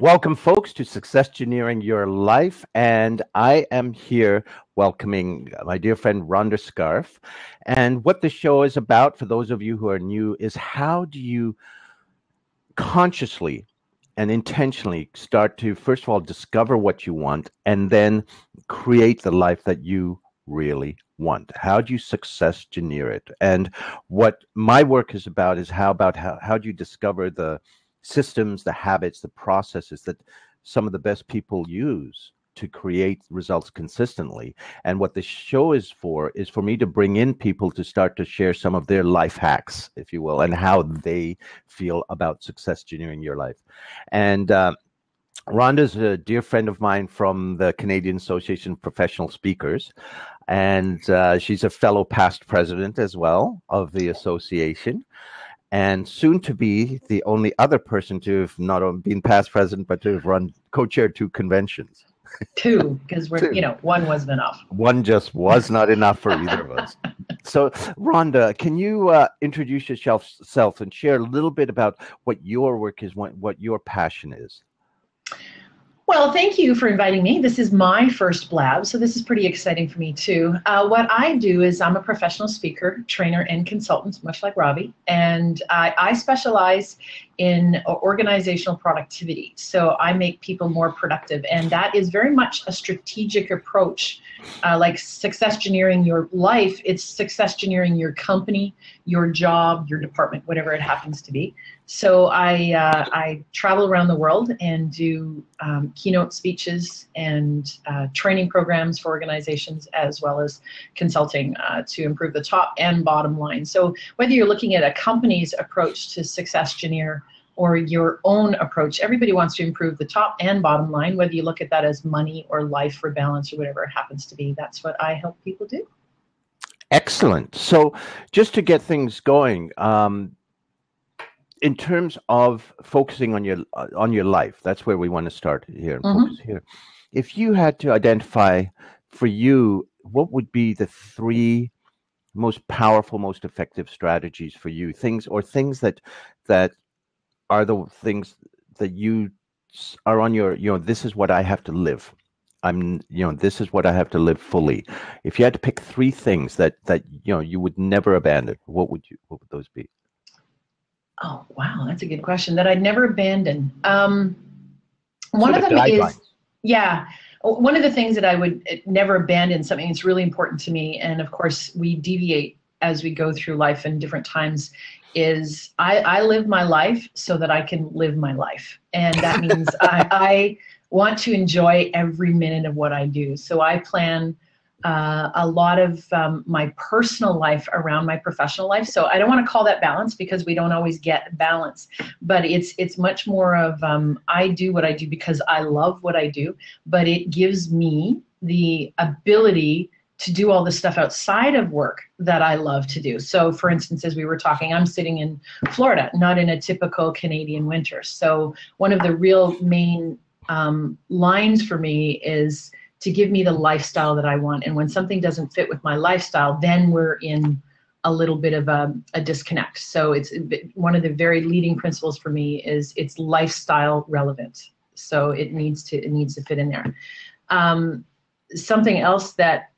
Welcome, folks, to Successgineering Your Life. And I am here welcoming my dear friend Rhonda Scharf. And what the show is about, for those of you who are new, is how do you consciously and intentionally start to, first of all, discover what you want and then create the life that you really want? How do you success-geneer it? And what my work is about is how do you discover the systems, the habits, the processes that some of the best people use to create results consistently. And what the show is for me to bring in people to start to share some of their life hacks, if you will, and how they feel about success engineering your life. And Rhonda's a dear friend of mine from the Canadian Association of Professional Speakers, and she's a fellow past president as well of the association, and soon to be the only other person to have not only been past president, but to have co-chaired two conventions. Two, because one wasn't enough. One just was not enough for either of us. So, Rhonda, can you introduce yourself and share a little bit about what your work is, what your passion is? Well, thank you for inviting me. This is my first blab, so this is pretty exciting for me too. What I do is I'm a professional speaker, trainer, and consultant, much like Ravi, and I specialize in organizational productivity. So I make people more productive, and that is very much a strategic approach. Like success-geneering your life, it's success-geneering your company, your job, your department, whatever it happens to be. So I travel around the world and do keynote speeches and training programs for organizations, as well as consulting to improve the top and bottom line. So whether you're looking at a company's approach to success-geneer or your own approach, everybody wants to improve the top and bottom line, whether you look at that as money or life or balance or whatever it happens to be. That's what I help people do. Excellent. So just to get things going, in terms of focusing on your life, that's where we want to start here and focus here. If you had to identify for you, what would be the three most powerful, most effective strategies for you? Things that are the things that you are on your, this is what I have to live. This is what I have to live fully. If you had to pick three things that you would never abandon, what would those be? Oh, wow, that's a good question. That I'd never abandon. One of them is, one of the things that I would never abandon, something that's really important to me, and of course we deviate as we go through life in different times, is I live my life so that I can live my life. And that means I want to enjoy every minute of what I do. So I plan a lot of my personal life around my professional life. So I don't want to call that balance, because we don't always get balance, but it's much more of I do what I do because I love what I do, but it gives me the ability to do all the stuff outside of work that I love to do. So for instance, as we were talking, I'm sitting in Florida, not in a typical Canadian winter. So one of the real main lines for me is to give me the lifestyle that I want. And when something doesn't fit with my lifestyle, then we're in a little bit of a disconnect. So it's one of the very leading principles for me is it's lifestyle relevant. So it needs to fit in there. Something else that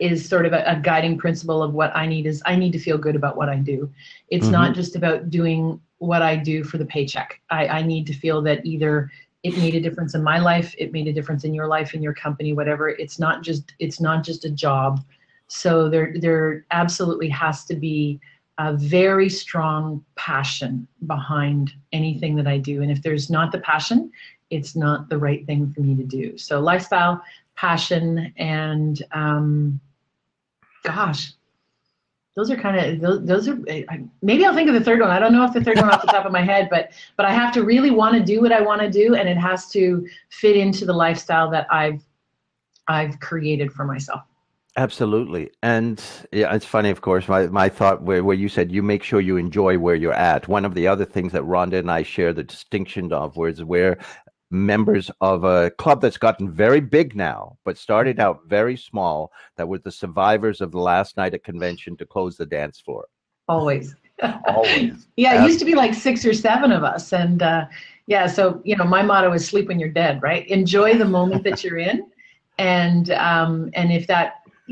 is sort of a guiding principle of what I need is I need to feel good about what I do. It's not just about doing what I do for the paycheck. I need to feel that either it made a difference in my life, it made a difference in your life, in your company, whatever. It's not just a job. So there absolutely has to be a very strong passion behind anything that I do. And if there's not the passion, it's not the right thing for me to do. So lifestyle, passion, and those are kind of, those are, maybe I'll think of the third one. I don't know if the third one off the top of my head, but I have to really want to do what I want to do, and it has to fit into the lifestyle that I've created for myself. Absolutely. And yeah, it's funny, of course, my thought where you said you make sure you enjoy where you're at. One of the other things that Rhonda and I share the distinction of was where members of a club that's gotten very big now, but started out very small, that were the survivors of the last night at convention to close the dance floor. Always. Always. Yeah, it used to be like 6 or 7 of us. And Yeah. So, my motto is sleep when you're dead, right? Enjoy the moment that you're in. And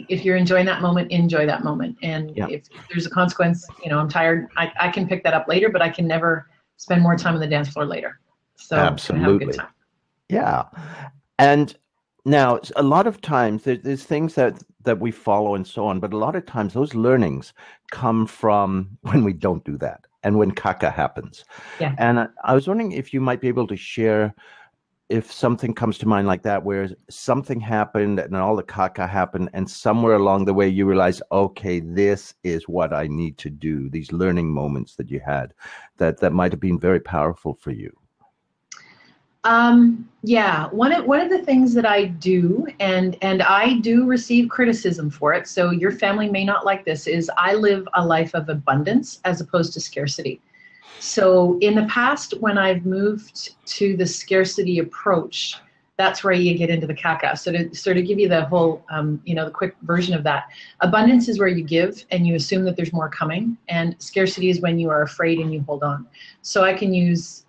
if you're enjoying that moment, enjoy that moment. And Yeah, if there's a consequence, I'm tired, I can pick that up later, but I can never spend more time on the dance floor later. So can I have a good absolutely. time? Yeah. And now, a lot of times there's things that we follow and so on, but a lot of times those learnings come from when we don't do that and when caca happens. Yeah. And I was wondering if you might be able to share if something comes to mind like that, where something happened and all the caca happened, and somewhere along the way you realize, okay, this is what I need to do. These learning moments that you had, that might have been very powerful for you. Yeah, one of the things that I do, and I do receive criticism for it, so your family may not like this, is I live a life of abundance as opposed to scarcity. So in the past, when I've moved to the scarcity approach, that's where you get into the caca. So to sort of give you the whole, the quick version of that, abundance is where you give and you assume that there's more coming, and scarcity is when you are afraid and you hold on. So I can use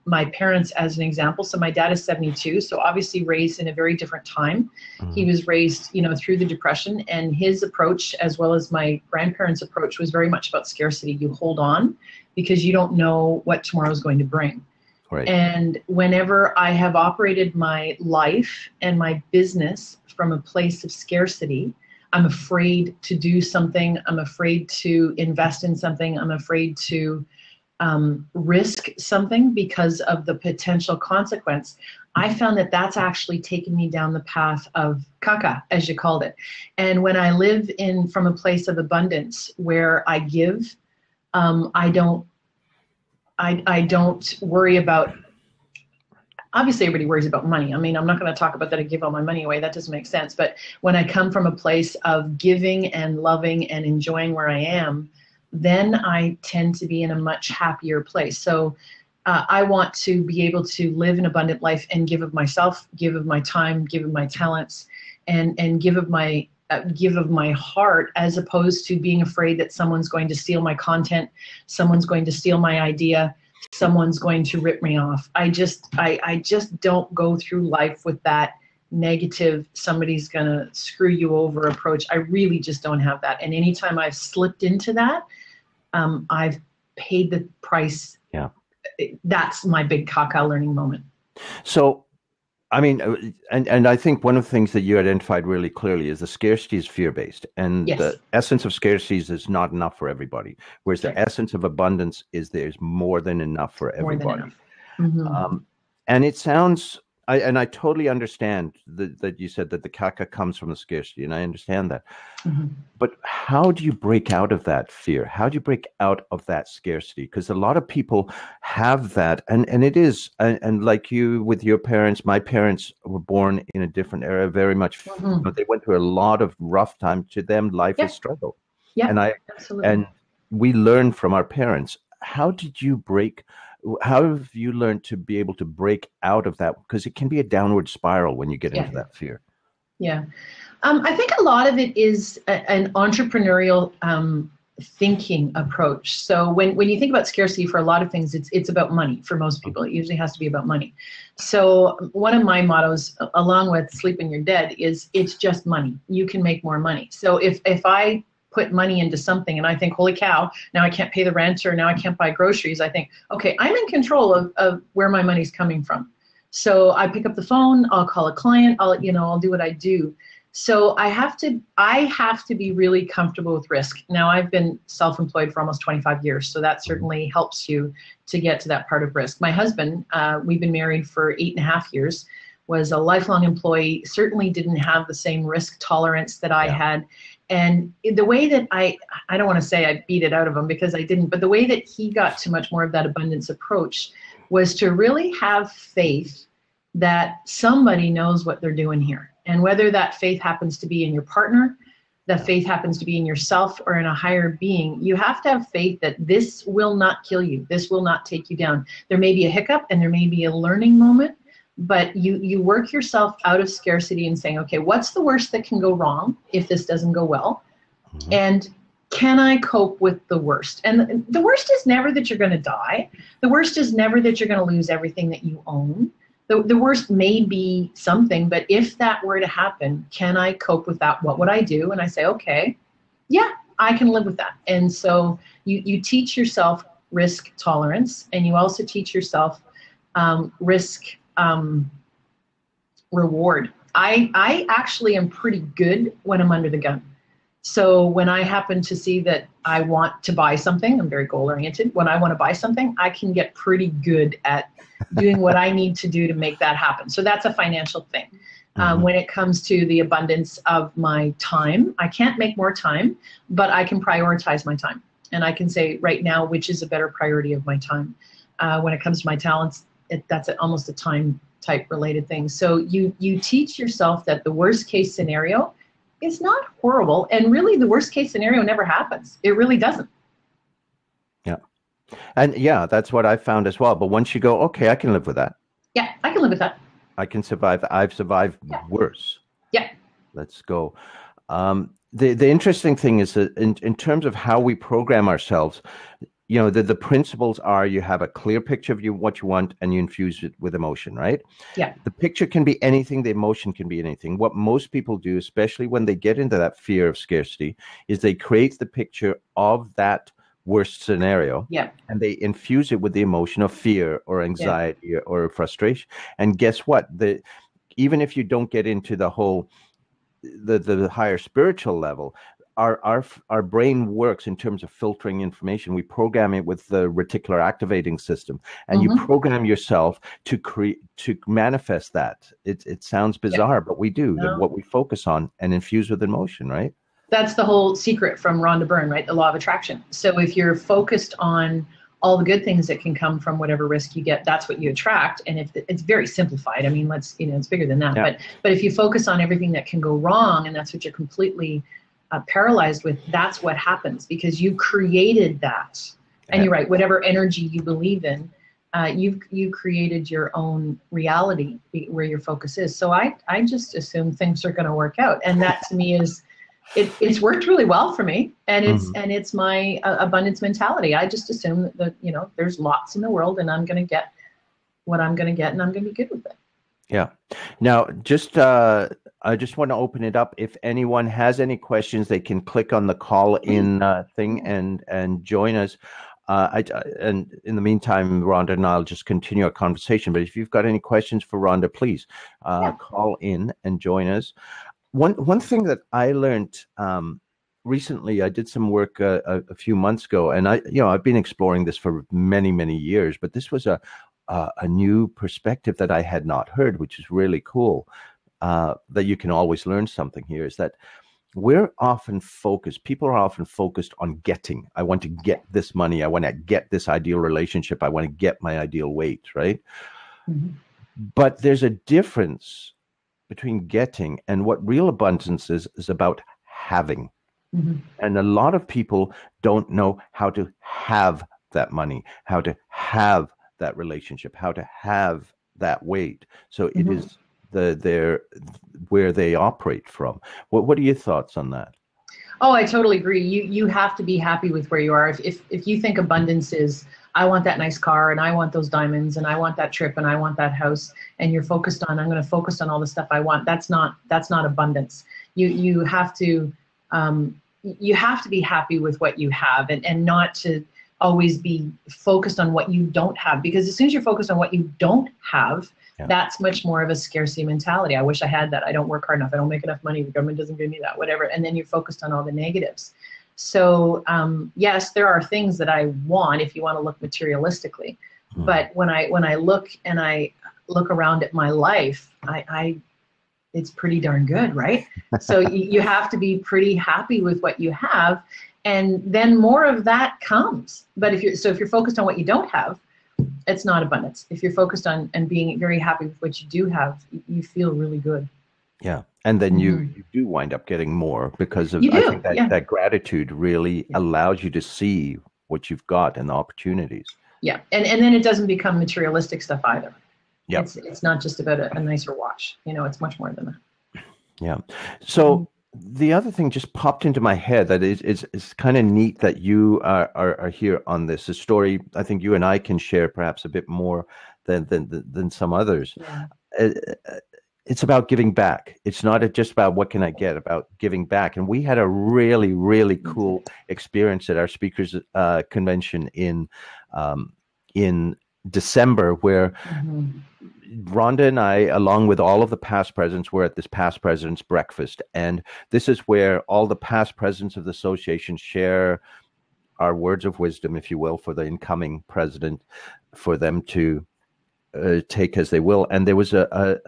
my parents as an example. So my dad is 72, so obviously raised in a very different time. Mm-hmm. He was raised, through the Depression, and his approach, as well as my grandparents' approach, was very much about scarcity. You hold on because you don't know what tomorrow is going to bring. Right. And whenever I have operated my life and my business from a place of scarcity, I'm afraid to do something. I'm afraid to invest in something. I'm afraid to risk something because of the potential consequence. I found that that's actually taken me down the path of caca, as you called it. And when I live from a place of abundance where I give, I don't worry about, obviously everybody worries about money. I mean, I'm not going to talk about that I give all my money away. That doesn't make sense. But when I come from a place of giving and loving and enjoying where I am, then I tend to be in a much happier place. So I want to be able to live an abundant life and give of myself, give of my time, give of my talents, and give of my heart, as opposed to being afraid that someone's going to steal my content, someone's going to steal my idea, someone's going to rip me off. I just don't go through life with that negative, somebody's going to screw you over approach. I really just don't have that. And anytime I've slipped into that, I've paid the price. Yeah. That's my big caca learning moment. So, I mean, and I think one of the things that you identified really clearly is the scarcity is fear-based, and Yes. the essence of scarcity is not enough for everybody, whereas the essence of abundance is there's more than enough for everybody. More than enough. Mm-hmm. And it sounds, I totally understand that you said that the caca comes from the scarcity, and I understand that. Mm-hmm. But how do you break out of that fear? How do you break out of that scarcity? Because a lot of people have that, and it is, and like you with your parents, my parents were born in a different era, very much. Mm-hmm. They went through a lot of rough time. To them, life is struggle. Yeah, and absolutely. And we learn from our parents. How have you learned to be able to break out of that? Because it can be a downward spiral when you get into that fear. Yeah. I think a lot of it is an entrepreneurial thinking approach. So when you think about scarcity, for a lot of things, it's about money. For most people, it usually has to be about money. So one of my mottos, along with sleep when you're dead, is it's just money. You can make more money. So if I put money into something and I think, holy cow, now I can't pay the rent, or now I can't buy groceries, I think, okay, I'm in control of where my money's coming from. So I pick up the phone, I'll call a client, I'll do what I do. So I have to be really comfortable with risk. Now, I've been self-employed for almost 25 years, so that certainly helps you to get to that part of risk. My husband, we've been married for 8.5 years, was a lifelong employee, certainly didn't have the same risk tolerance that I had. And the way that I don't want to say I beat it out of him, because I didn't, but the way that he got to much more of that abundance approach was to really have faith that somebody knows what they're doing here. And whether that faith happens to be in your partner, that faith happens to be in yourself, or in a higher being, you have to have faith that this will not kill you. This will not take you down. There may be a hiccup and there may be a learning moment, but you work yourself out of scarcity and saying, okay, what's the worst that can go wrong if this doesn't go well? Mm-hmm. And can I cope with the worst? And the worst is never that you're going to die. The worst is never that you're going to lose everything that you own. The worst may be something, but if that were to happen, can I cope with that? What would I do? And I say, okay, yeah, I can live with that. And so you teach yourself risk tolerance, and you also teach yourself risk reward. I actually am pretty good when I'm under the gun. So when I happen to see that I want to buy something, I'm very goal oriented. When I want to buy something, I can get pretty good at doing what I need to do to make that happen. So that's a financial thing. When it comes to the abundance of my time, I can't make more time, but I can prioritize my time. And I can say right now, which is a better priority of my time. When it comes to my talents, that's almost a time type related thing. So you teach yourself that the worst case scenario is not horrible. And really the worst case scenario never happens. It really doesn't. Yeah. And yeah, that's what I found as well. But once you go, okay, I can live with that. Yeah, I can live with that. I can survive. I've survived worse. Yeah. Let's go. The interesting thing is that in terms of how we program ourselves, you know, the principles are you have a clear picture of what you want and you infuse it with emotion, right? Yeah. The picture can be anything. The emotion can be anything. What most people do, especially when they get into that fear of scarcity, is they create the picture of that worst scenario, and they infuse it with the emotion of fear or anxiety or frustration. And guess what? Even if you don't get into the whole the higher spiritual level, our brain works in terms of filtering information. We program it with the reticular activating system, and you program yourself to manifest that. It sounds bizarre, but we do. What we focus on and infuse with emotion, right? That's the whole secret from Rhonda Byrne, right? The law of attraction. So if you're focused on all the good things that can come from whatever risk you get, that's what you attract. And if it's very simplified, I mean, it's bigger than that. Yeah. But if you focus on everything that can go wrong, and that's what you're completely paralyzed with, that's what happens, because you created that. And you're right, whatever energy you believe in, you created your own reality where your focus is. So I just assume things are going to work out. And that to me is, it's worked really well for me, and it's my abundance mentality. I just assume that there's lots in the world, and I'm going to get what I'm going to get, and I'm going to be good with it. Yeah. Now, I just want to open it up. If anyone has any questions, they can click on the call in thing and join us. And in the meantime, Rhonda and I'll just continue our conversation. But if you've got any questions for Rhonda, please call in and join us. One thing that I learned recently, I did some work a few months ago, and I've been exploring this for many, many years, but this was a new perspective that I had not heard, which is really cool. That you can always learn something here, is that people are often focused on getting. I want to get this money. I want to get this ideal relationship. I want to get my ideal weight, right? Mm-hmm. But there's a difference between getting and what real abundance is about having. Mm-hmm. And a lot of people don't know how to have that money, how to have that relationship, how to have that weight. So it is where they operate from. What are your thoughts on that? Oh, I totally agree. You have to be happy with where you are. If you think abundance is, I want that nice car, and I want those diamonds, and I want that trip, and I want that house, and you're focused on, I'm going to focus on all the stuff I want, that's not abundance. You have to be happy with what you have, and not to always be focused on what you don't have, because as soon as you're focused on what you don't have, that's much more of a scarcity mentality. I wish I had that. I don't work hard enough. I don't make enough money. The government doesn't give me that, whatever. And then you're focused on all the negatives. So yes, there are things that I want if you want to look materialistically. But when I look around at my life, it's pretty darn good, right? So you have to be pretty happy with what you have, and then more of that comes. But if you're focused on what you don't have, it's not abundance. If you're focused on and being very happy with what you do have, you feel really good. Yeah. And then you do wind up getting more because of, I think that gratitude really allows you to see what you've got and the opportunities. Yeah. And then it doesn't become materialistic stuff either. Yeah. It's not just about a nicer watch. It's much more than that. Yeah. So the other thing just popped into my head that is kind of neat that you are here on this. A story I think you and I can share perhaps a bit more than some others. Yeah. Uh, it's about giving back. It's not just about what can I get, about giving back. And we had a really, really cool experience at our speakers convention um, in December, where Rhonda and I, along with all of the past presidents, were at this past president's breakfast. And this is where all the past presidents of the association share our words of wisdom, if you will, for the incoming president, for them to take as they will. And there was a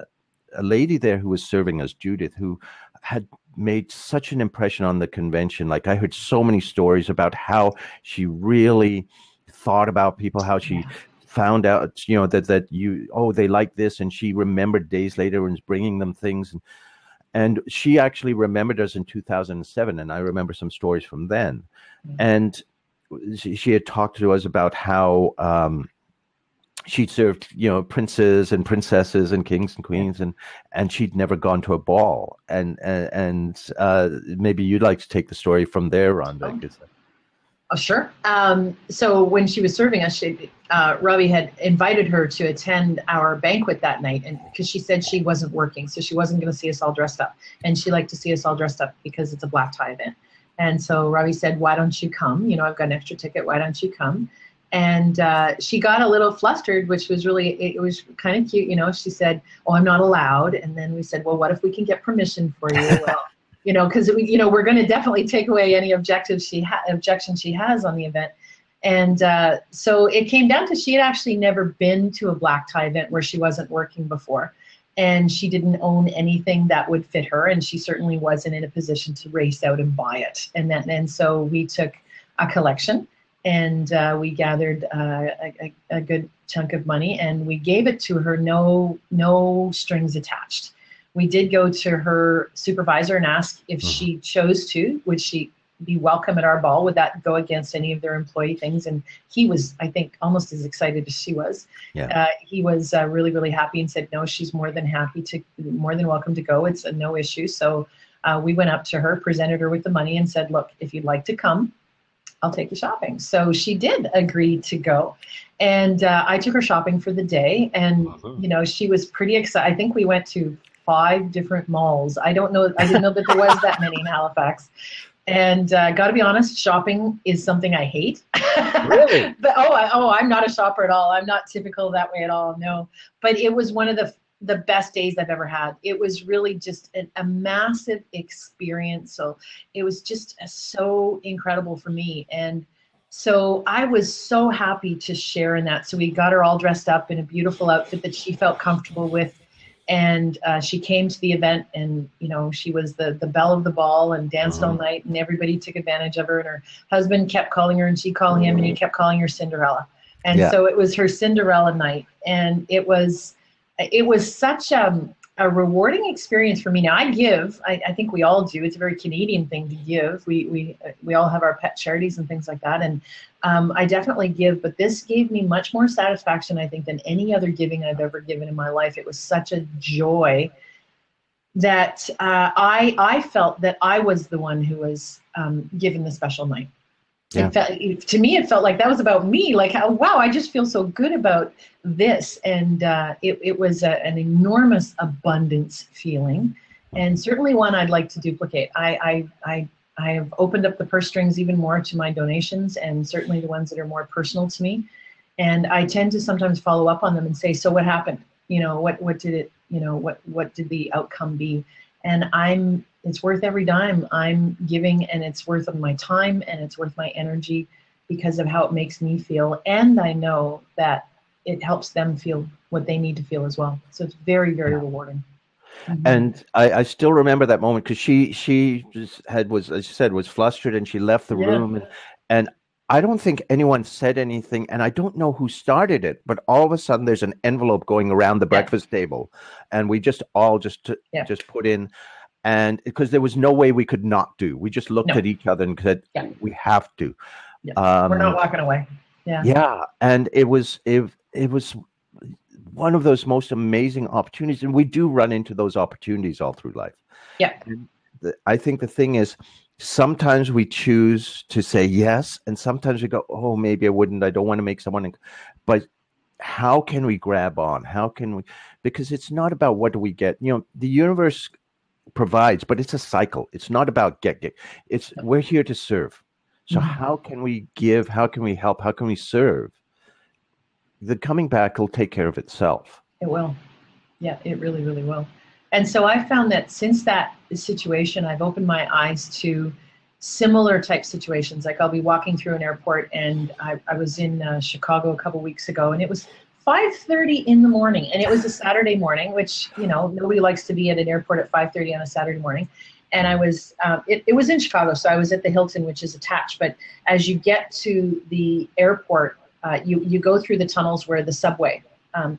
lady there who was serving us, Judith, who had made such an impression on the convention. Like, I heard so many stories about how she really thought about people, how she found out, that they like this, and she remembered days later and was bringing them things, and she actually remembered us in 2007, and I remember some stories from then. And she had talked to us about how she'd served, princes and princesses and kings and queens, and she'd never gone to a ball. And maybe you'd like to take the story from there, Rhonda. Oh, sure. So when she was serving us, Ravi had invited her to attend our banquet that night, and because she said she wasn't working, so she wasn't going to see us all dressed up, and she liked to see us all dressed up because it's a black tie event. And so Ravi said, "Why don't you come? I've got an extra ticket. Why don't you come?" And she got a little flustered, which was it was kind of cute. She said, "Oh, I'm not allowed." And then we said, "Well, what if we can get permission for you?" Well, because we're going to definitely take away any objections she has on the event. And so it came down to, she had actually never been to a black tie event where she wasn't working before. And she didn't own anything that would fit her. And she certainly wasn't in a position to race out and buy it. And so we took a collection, and we gathered a good chunk of money, and we gave it to her, no strings attached. We did go to her supervisor and ask if she chose to, would she be welcome at our ball? Would that go against any of their employee things? And he was, I think, almost as excited as she was. Yeah. He was really, really happy and said, no, she's more than welcome to go. It's a no issue. So we went up to her, presented her with the money, and said, look, if you'd like to come, I'll take you shopping. So she did agree to go. And I took her shopping for the day. And, she was pretty excited. I think we went to 5 different malls. I didn't know that there was that many in Halifax. And got to be honest, shopping is something I hate. Really? But I'm not a shopper at all. I'm not typical that way at all. No. But it was one of the best days I've ever had. It was really just a massive experience. So it was just so incredible for me. And so I was so happy to share in that. So we got her all dressed up in a beautiful outfit that she felt comfortable with. And she came to the event, and she was the belle of the ball and danced all night, and everybody took advantage of her. And her husband kept calling her, and she called him, and he kept calling her Cinderella. And so it was her Cinderella night, and it was such a rewarding experience for me. Now I think we all do. It's a very Canadian thing to give. We all have our pet charities and things like that, and I definitely give. But this gave me much more satisfaction, I think, than any other giving I've ever given in my life. It was such a joy that I felt that I was the one who was given the special night. Yeah. To me, it felt like that was about me. Like, wow, I just feel so good about this. And it was an enormous abundance feeling, and certainly one I'd like to duplicate. I have opened up the purse strings even more to my donations, and certainly the ones that are more personal to me. And I tend to sometimes follow up on them and say, so what happened? What did it, what did the outcome be? And it's worth every dime I'm giving, and it's worth my time, and it's worth my energy because of how it makes me feel. And I know that it helps them feel what they need to feel as well. So it's very, very rewarding. Mm-hmm. And I still remember that moment, because she was, as you said, was flustered, and she left the room, and I don't think anyone said anything, and I don't know who started it, but all of a sudden there's an envelope going around the breakfast table, and we just put in, and because there was no way we could not do. We just looked at each other and said, we have to. Yeah. We're not walking away. Yeah. Yeah, and it was one of those most amazing opportunities, and we do run into those opportunities all through life. Yeah. I think the thing is, sometimes we choose to say yes, and sometimes we go, oh, maybe I wouldn't. I don't want to make someone. But how can we grab on? How can we? Because it's not about what do we get. The universe provides, but it's a cycle. It's not about get. It's we're here to serve. So how can we give? How can we help? How can we serve? The coming back will take care of itself. It will. Yeah, it really, really will. And so I found that since that situation, I've opened my eyes to similar type situations. Like I'll be walking through an airport, and I was in Chicago a couple weeks ago, and it was 5:30 in the morning, and it was a Saturday morning, which, nobody likes to be at an airport at 5:30 on a Saturday morning. And I was, it was in Chicago, so I was at the Hilton, which is attached. But as you get to the airport, you go through the tunnels where the subway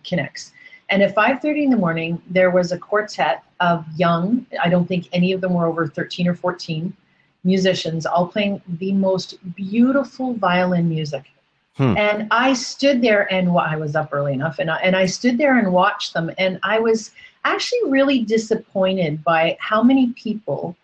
connects. And at 5:30 in the morning, there was a quartet of young, I don't think any of them were over 13 or 14, musicians, all playing the most beautiful violin music. And I stood there, and I was up early enough, and I stood there and watched them. And I was actually really disappointed by how many people,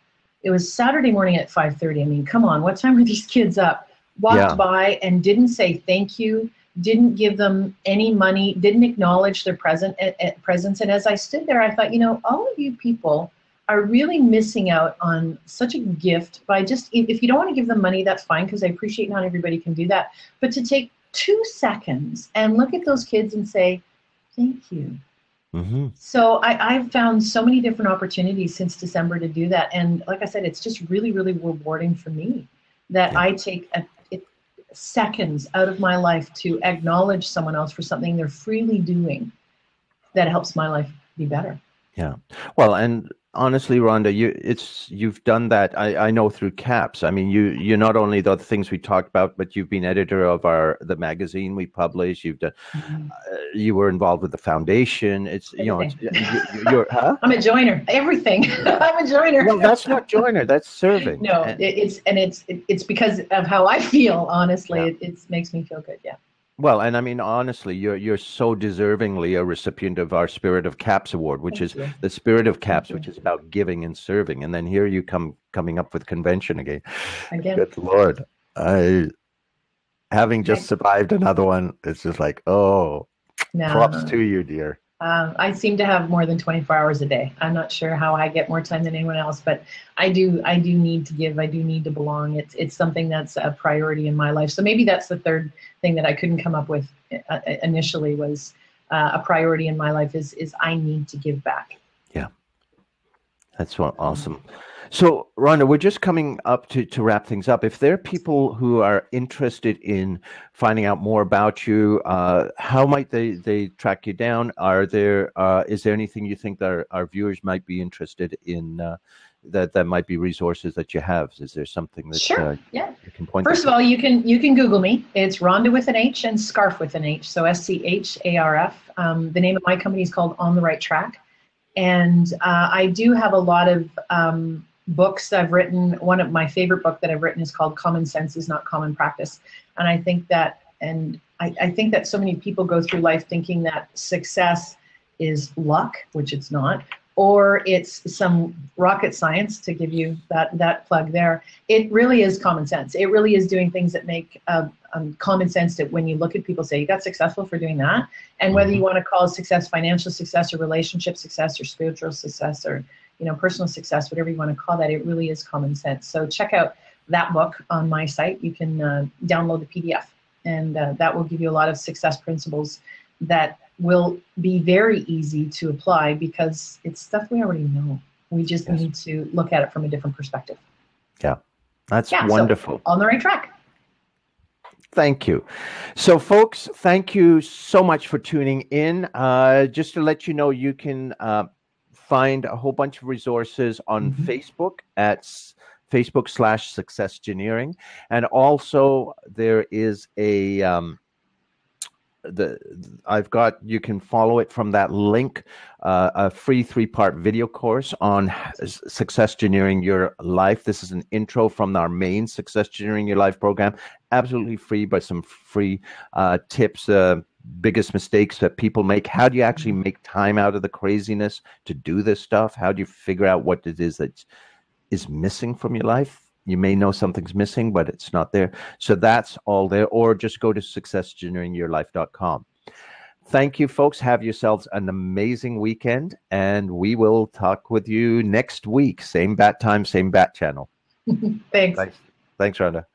it was Saturday morning at 5:30. I mean, come on, what time were these kids up? Walked by and didn't say thank you, didn't give them any money, didn't acknowledge their presence. And as I stood there, I thought, all of you people are really missing out on such a gift by just, if you don't want to give them money, that's fine, because I appreciate not everybody can do that. But to take 2 seconds and look at those kids and say, thank you. So I've found so many different opportunities since December to do that. And like I said, it's just really, really rewarding for me that I take seconds out of my life to acknowledge someone else for something they're freely doing that helps my life be better. Yeah. Well, and honestly, Rhonda, you've done that. I know through CAPS. I mean, you're not only the things we talked about, but you've been editor of the magazine we publish. You've done. You were involved with the foundation. You're. Huh? I'm a joiner. Everything. I'm a joiner. Well, that's not joiner. That's serving. No, it's because of how I feel. Honestly, it makes me feel good. Yeah. Well, and I mean, honestly, you're so deservingly a recipient of our Spirit of Caps Award, which is the Spirit of Caps, which is about giving and serving. And then here you coming up with convention again. Good Lord. Having just survived another one, it's just like, props to you, dear. I seem to have more than 24 hours a day. I'm not sure how I get more time than anyone else, but I do need to give. I do need to belong. It's something that's a priority in my life. So maybe that's the third thing that I couldn't come up with initially was a priority in my life is I need to give back. Yeah. That's awesome. So, Rhonda, we're just coming up to wrap things up. If there are people who are interested in finding out more about you, how might they track you down? Is there anything you think that our viewers might be interested in that might be resources that you have? Is there something that you can point to? First of all, you can Google me. It's Rhonda with an H and Scharf with an H. So SCHARF. The name of my company is called On the Right Track. And I do have a lot of books I've written. One of my favorite book that I've written is called Common Sense is Not Common Practice. And I think that, I think that so many people go through life thinking that success is luck, which it's not, or it's some rocket science, to give you that plug there. It really is common sense. It really is doing things that make common sense, that when you look at people, say, you got successful for doing that. And whether you want to call success financial success or relationship success or spiritual success or personal success, whatever you want to call that, it really is common sense. So check out that book on my site. You can download the PDF, and that will give you a lot of success principles that will be very easy to apply because it's stuff we already know. We just need to look at it from a different perspective. Yeah, that's wonderful. So, on the right track. Thank you. So, folks, thank you so much for tuning in. Just to let you know, you can find a whole bunch of resources on Facebook at Facebook/Successgineering. And also there is you can follow it from that link, a free 3-part video course on Successgineering Your Life. This is an intro from our main Successgineering Your Life program, absolutely free, but some free tips, biggest mistakes that people make. How do you actually make time out of the craziness to do this stuff? How do you figure out what it is that is missing from your life. You may know something's missing, but it's not there. So that's all there. Or just go to successgeneringyourlife.com. Thank you, folks. Have yourselves an amazing weekend, and we will talk with you next week. Same bat time, same bat channel. Thanks. Thanks, Rhonda.